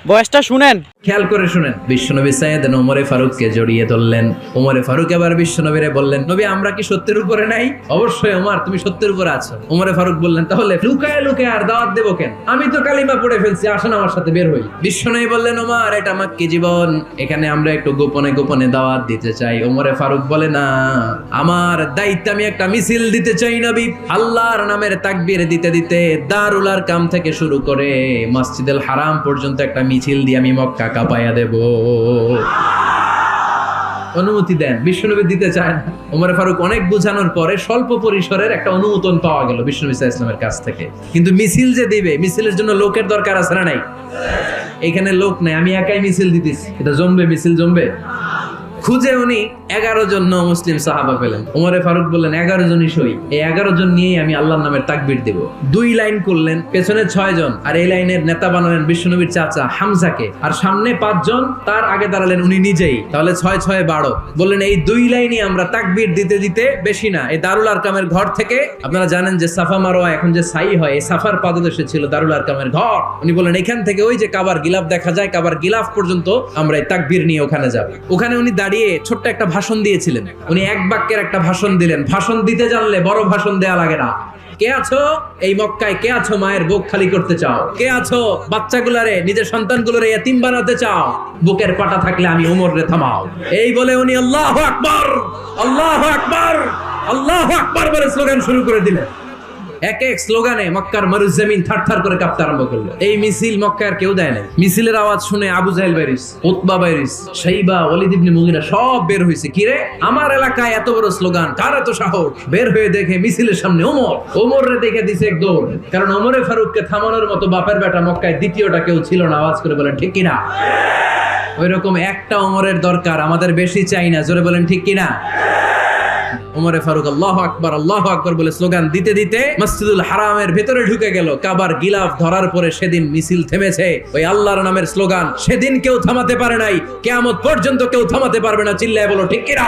বয়সটা শুনেন। খেয়াল করে শুনেন, বিশ্বনবী সাইয়েদনা ওমরে ফারুককে জড়িয়ে ধরলেন। ওমরে ফারুক এবার বিশ্বনবীরে বললেন, নবী আমরা কি সত্যের উপরে নাই? অবশ্যই ওমর, তুমি সত্যের উপরে আছো। ওমরে ফারুক বললেন, তাহলে লুকায় লুকায় আর দাওয়াত দেবো কেন? আমি তো কালিমা পড়ে ফেলছি, আসেন আমার সাথে বের হই। বিশ্বনবী বললেন, ওমর এটা মাক্কি জীবন, এখানে আমরা একটু গোপনে গোপনে দাওয়াত দিতে চাই। ওমরে ফারুক বলে, না, আমার দায়িত্ব, আমি একটা মিছিল দিতে চাই নবী। আল্লাহর নামের তাকবীর দিতে দিতে দারুল আরকাম থেকে শুরু করে মসজিদুল হারাম পর্যন্ত একটা মিছিল দিয়ে আমি মক্কা কাঁপাইয়া দেব। অনুমতি দেন। বিশ্বনবী দিতে চায় না। ওমর ফারুক অনেক বোঝানোর পরে স্বল্প পরিসরের একটা অনুমোদন পাওয়া গেল বিশ্বনবী সাল্লাল্লাহু আলাইহি ওয়াসাল্লামের কাছ থেকে। কিন্তু মিছিল যে দিবে, মিছিলের জন্য লোকের দরকার আছে না নাই? এখানে লোক নাই, আমি একাই মিছিল দিতেছি, এটা জমবে? মিছিল জমবে? খুঁজে উনি 11 জন মুসলিম সাহাবা পেলেন। ওমরে ফারুক বললেন, 11 জনই সই, এই 11 জন নিয়েই আমি আল্লাহর নামের তাকবীর দেব। 2 লাইন করলেন, পেছনে 6 জন, আর এই লাইনের নেতা বানালেন বিশ্বনবীর চাচা হামজাকে, আর সামনে 5 জন, তার আগে দাঁড়ালেন উনি নিজেই। তাহলে 6 6 12। বললেন এই 2 লাইনই আমরা তাকবীর দিতে দিতে, বেশি না, এই দারুল আরকামের ঘর থেকে, আপনারা জানেন যে সাফা মারোয়া এখন যে সাই হয়, এই সাফার পাদদেশে ছিল দারুল আরকামের ঘর। উনি বললেন এখান থেকে ওই যে কাবার গিলাফ দেখা যায়, কাবার গিলাফ পর্যন্ত আমরা এই তাকবীর নিয়ে ওখানে যাব। ওখানে উনি দাঁড়িয়ে ছোট্ট একটা ভাষণ দিয়েছিলেন। উনি এক বাক্যের একটা ভাষণ দিলেন। ভাষণ দিতে জানলে বড় ভাষণ দেয়া লাগে না। কে আছো এই মক্কায়? কে আছো মায়ের বুক খালি করতে চাও? কে আছো বাচ্চাগুলারে, নিজের সন্তানগুলোরে এতিম বানাতে চাও? বুকের পাটা থাকলে আমি ওমর রে থামাও। এই বলে উনি আল্লাহু আকবার, আল্লাহু আকবার, আল্লাহু আকবার বলে স্লোগান শুরু করে দিলেন। এক এক স্লোগানে মক্কার মরুজমিন থারথার করে কাঁপতে আরম্ভ করলো। এই মিছিল মক্কার কেউ দেয় না। মিছিলের আওয়াজ শুনে আবু জাহেল বাইরিস, উতবা বাইরিস, শাইবা, ওয়ালিদ ইবনে মুগিরা সব বের হয়েছে। কিরে, আমার এলাকায় এত বড় স্লোগান, কার এত সাহস? বের হয়ে দেখে মিছিলের সামনে ওমর। ওমর রে দেখে দিছে এক দৌড়, কারণ ওমরে ফারুককে থামানোর মতো বাপের বেটা মক্কায় দ্বিতীয়টা কেউ ছিল না। আওয়াজ করে বলেন ঠিক কিনা? ওইরকম একটা ওমরের দরকার, আমাদের বেশি চাই না। জোরে বলেন ঠিক কিনা? ওমরে ফারুক আল্লাহু আকবার, আল্লাহু আকবার বলে স্লোগান দিতে দিতে মসজিদুল হারামের ভেতরে ঢুকে গেল। কাবার গিলাফ ধরার পরে সেদিন মিছিল থেমেছে। ওই আল্লাহর নামের স্লোগান সেদিন কেউ থামাতে পারে নাই, কিয়ামত পর্যন্ত কেউ থামাতে পারবে না। চিল্লায় বলো ঠিক কিনা?